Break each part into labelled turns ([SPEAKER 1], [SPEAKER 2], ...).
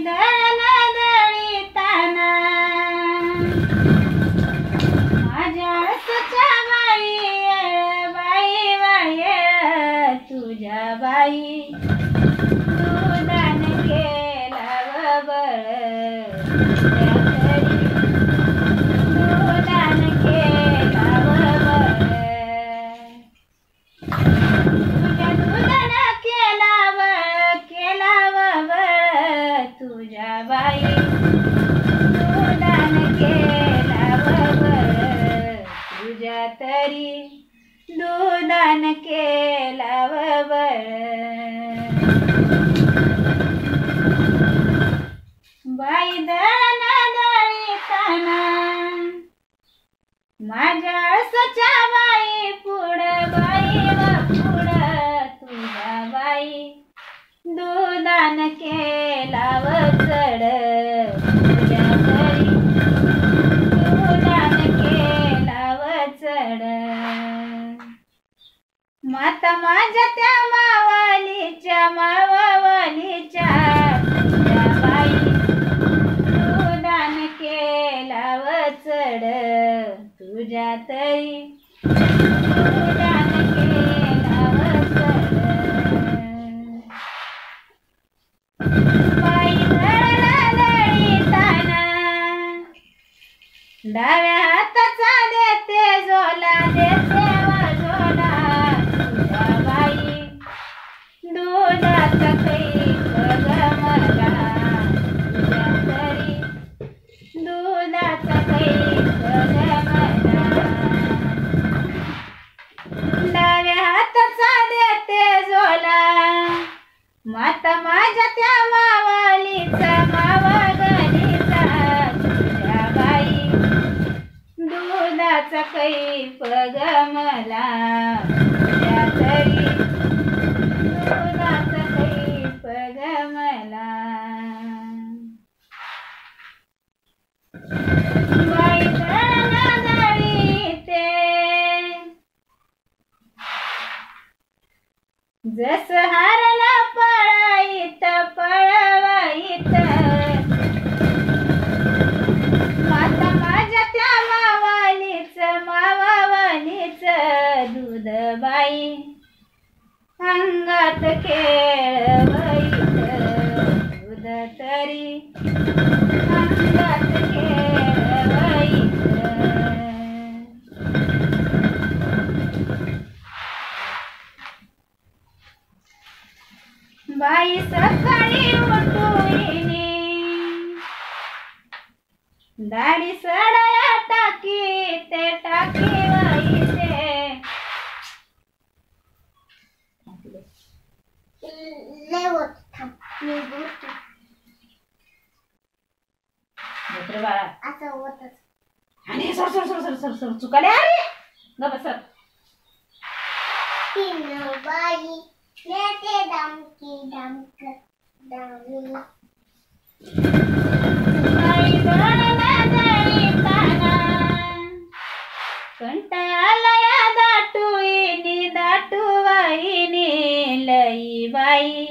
[SPEAKER 1] दळण दळीताना माझ्या आळसाच्या बाई येळ बाई वाये तुझ्या बाई दुधान केला व बळ दुधान केला व बळ तुझ्या दुधान केला व बळ तुझ्या बाई दुधान केला व बळ तुझ्या तरी दुधान केला व बळ बाई दळण दळीताना माझ्या आळसाच्या बाई पुढं बाई व पुढं तुझ्या बाई दुधान केला व चढ तुझ्या घरी दुधान केला व चढ माता माझ्या त्या मावलीच्या तुझ्या बाई दुधान केला व चढ तुझ्या तरी दुधान केला व चढ बाई दळण दळीताना डाव्या हाताचा देते झोला देते व झोला तुझ्या बाई दुधाचा कैफ गमला तुझ्या तरी दुधाचा कैफ गमला डाव्या हाताचा देते झोला माता माझ्या त्या मावलीचा मावगलीचा तुझ्या बाई दुधाचा कैफ गमला तुझ्या तरी दुधाचा कैफ गमला बाई दळण दळीते जस हरण पळाईत पळवाईत माता माझ्या त्या मावलीच दूध बाई अंगात खेळवाईत दूध तरी अंगात खेळवाईत बाई सकाळी उठूनी दाढी सडया टाकी ते टाकी वाईते
[SPEAKER 2] असं होतच
[SPEAKER 1] आणि sir sir sir sir sir sir चुकाले अरे गप सर
[SPEAKER 2] तीन बाई नेते दमकी दमक दमी
[SPEAKER 1] बाई दळण दळीताना कंटाळल्या दाटुईनी दाटुवाईनी लई बाई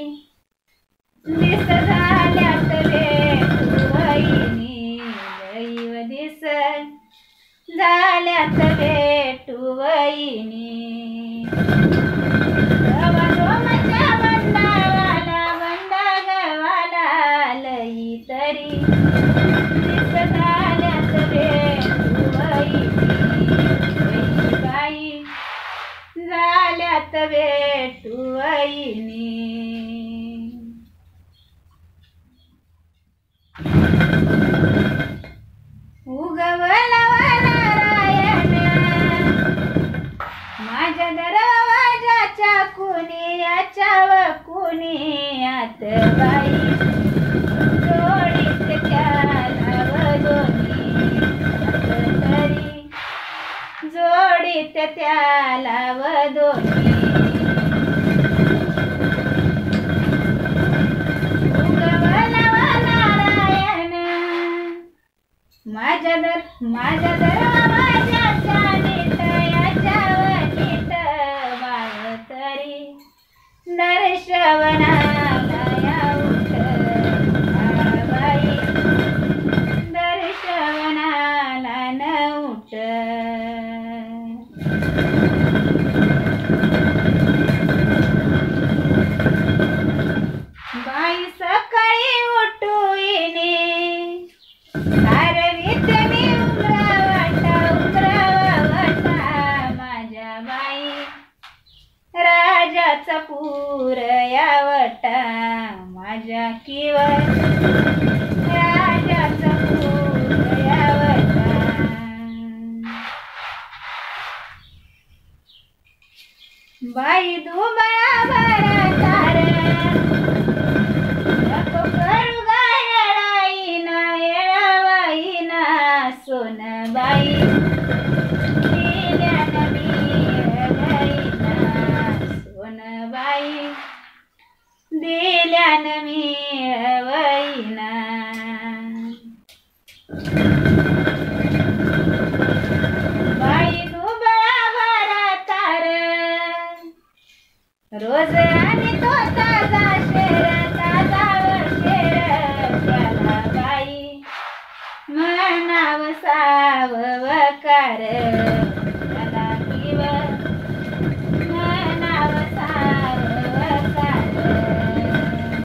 [SPEAKER 1] दिस झाल्यात भेटुवाईनी लई व दिस झाल्यात भेटुवाईनी तरी दिस झाल्यात भेटुवाईनी बाई झाल्यात भेटुवाईनी उगवला नारायण माझ्या दरवाजाच्या कुणी याच्या कुणी आत बाई जोडीत त्याला व दोन्ही तरी जोडीत त्याला व दोन्ही उगवला नारायण माझ्या दरवाजाच्या नीट याच्या नीट बाळ तरी दर्शवनाला या उठ बाई सकाळी उठून आरवीत मी उमरावटा माझ्या बाई राजाचा पूर यावटा माझ्या किवर राजाचा पूर यावटा बाई दुबळा भरा तार नको करू गायळाईना येळावाईना सोनबाई दिल्यान मिळवाईना सोनबाई दिल्यान मिळवाईना बाई दुबळा भरा तार रोज आणि तो ताजा शेर ताजावर शेर त्याला बाई म्हणाव सावकार